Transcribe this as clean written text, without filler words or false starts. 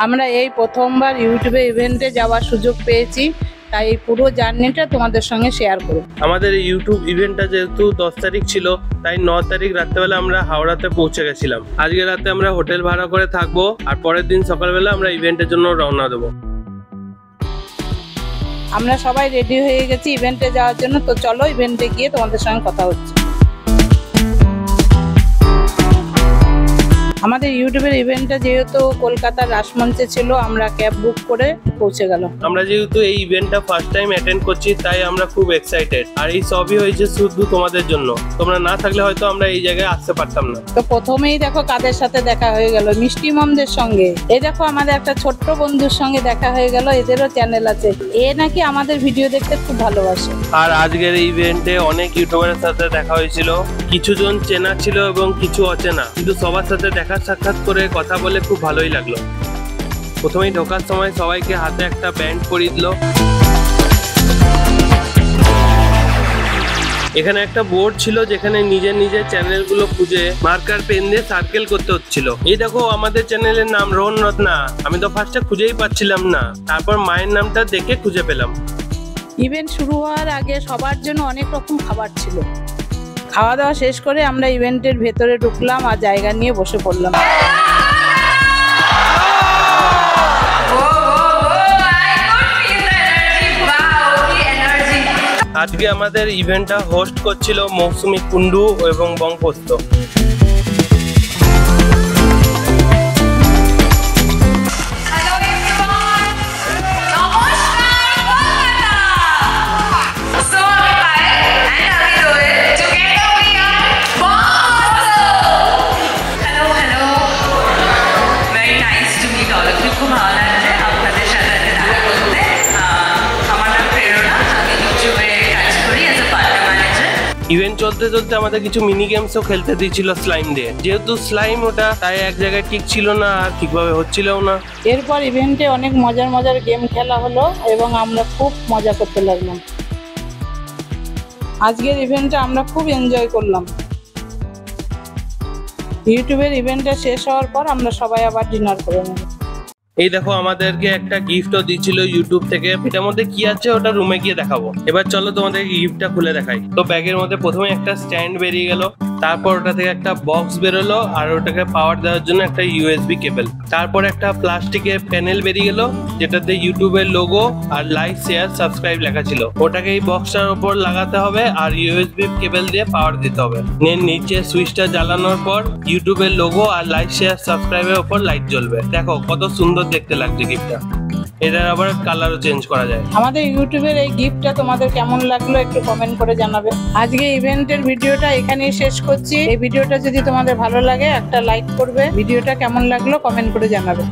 আমরা এই প্রথমবার ইউটিউবে ইভেন্টে যাওয়ার সুযোগ পেয়েছি, তাই এই পুরো জার্নিটা তোমাদের সঙ্গে শেয়ার করব। আমাদের এই ইউটিউব ইভেন্টটা যেহেতু 10 তারিখ ছিল, তাই 9 তারিখ রাত্রেবেলা আমরা হাওড়াতে পৌঁছে গেছিলাম। আজকে রাতে আমরা হোটেল ভাড়া করে থাকবো, আর পরের দিন সকালবেলা আমরা ইভেন্টের জন্য রওনা দেবো। আমরা সবাই রেডি হয়ে গেছি ইভেন্টে যাওয়ার জন্য, তো চলো ইভেন্টে গিয়ে তোমাদের সঙ্গে কথা হচ্ছে। আমাদের ইউটিউবের ইভেন্টটা যেহেতু কলকাতার রাসমঞ্চে ছিল, আমরা ক্যাব বুক করে পৌঁছে গেল। আমরা যেহেতু এই ইভেন্টটা ফার্স্ট টাইম অ্যাটেন্ড করছি, তাই আমরা খুব এক্সাইটেড। আর এই সবই হয়েছে শুধু তোমাদের জন্য। তোমরা না থাকলে হয়তো আমরা এই জায়গায় আসতে পারতাম না। তো প্রথমেই দেখো কাদের সাথে দেখা হয়ে গেল, মিষ্টি মমদের সঙ্গে। এই দেখো আমাদের একটা ছোট্ট বন্ধুর সঙ্গে দেখা হয়ে গেল, এদেরও চ্যানেল আছে। এ নাকি আমাদের ভিডিও দেখতে খুব ভালোবাসে। আর আজকের এই ইভেন্টে অনেক ইউটিউবারের সাথে দেখা হয়েছিল। কিছু জন চেনা ছিল এবং কিছু অচেনা, কিন্তু সবার সাথে দেখা সাক্ষাৎ করে কথা বলে খুব ভালোই লাগলো। প্রথমেই ঢোকার সময় সবাইকে হাতে একটা ব্যান্ড পরিয়ে দিল। এখানে একটা বোর্ড ছিল যেখানে নিজের নিজের চ্যানেলগুলো খুঁজে মার্কার পেন দিয়ে সার্কেল করতে হচ্ছিল। এই দেখো আমাদের চ্যানেলের নাম রোহন রত্না। আমি তো ফার্স্টে খুঁজেই পাচ্ছিলাম না, তারপর মায়ের নামটা দেখে খুঁজে পেলাম। ইভেন্ট শুরু হওয়ার আগে সবার জন্য অনেক রকম খাবার ছিল। খাওয়া দাওয়া শেষ করে আমরা ইভেন্টের ভেতরে ঢুকলাম আর জায়গা নিয়ে বসে পড়লাম। আজকে আমাদের ইভেন্টটা হোস্ট করছিল মৌসুমী কুন্ডু এবং বংপোস্ত। ইভেন্ট চলতে চলতে আমাদের কিছু মিনি গেমসও খেলতে দিয়েছিল স্লাইম দিয়ে। যেহেতু স্লাইম ওটা, তাই এক জায়গায় ঠিক ছিল না আর ঠিকভাবে হচ্ছিলও না। এরপর ইভেন্টে অনেক মজার মজার গেম খেলা হলো এবং আমরা খুব মজা করতে লাগলাম। আজকের ইভেন্টে আমরা খুব এনজয় করলাম। ইউটিউবের ইভেন্টটা শেষ হওয়ার পর আমরা সবাই আবার ডিনার করে নেব। এই দেখো আমাদেরকে একটা গিফটও দিয়েছিল ইউটিউব থেকে। এটার মধ্যে কি আছে ওটা রুমে গিয়ে দেখাবো। এবার চলো তোমাদের গিফটটা খুলে দেখাই। তো ব্যাগের মধ্যে প্রথমে একটা স্ট্যান্ড বেরিয়ে গেল, তারপর ওটা থেকে একটা বক্স বেরোলো আর ওটাকে পাওয়ার দেওয়ার জন্য একটা ইউএসবি কেবল। তারপর একটা প্লাস্টিকের প্যানেল বেরিয়ে গেল যেটাতে ইউটিউবের লোগো আর লাইক শেয়ার সাবস্ক্রাইব লেখা ছিল। ওটাকে এই বক্সটার উপর লাগাতে হবে আর ইউএসবি কেবল দিয়ে পাওয়ার দিতে হবে। নিচে সুইচটা জ্বালানোর পর ইউটিউবের লোগো আর লাইক শেয়ার সাবস্ক্রাইবের উপর লাইট জ্বলবে। দেখো কত সুন্দর দেখতে লাগছে গিফটটা। এটার আবার কালারও চেঞ্জ করা যায়। আমাদের ইউটিউবের এই গিফটটা তোমাদের কেমন লাগলো একটু কমেন্ট করে জানাবে। আজকে ইভেন্টের ভিডিওটা এখানেই শেষ করছি। এই ভিডিওটা যদি তোমাদের ভালো লাগে একটা লাইক করবে। ভিডিওটা কেমন লাগলো কমেন্ট করে জানাবে।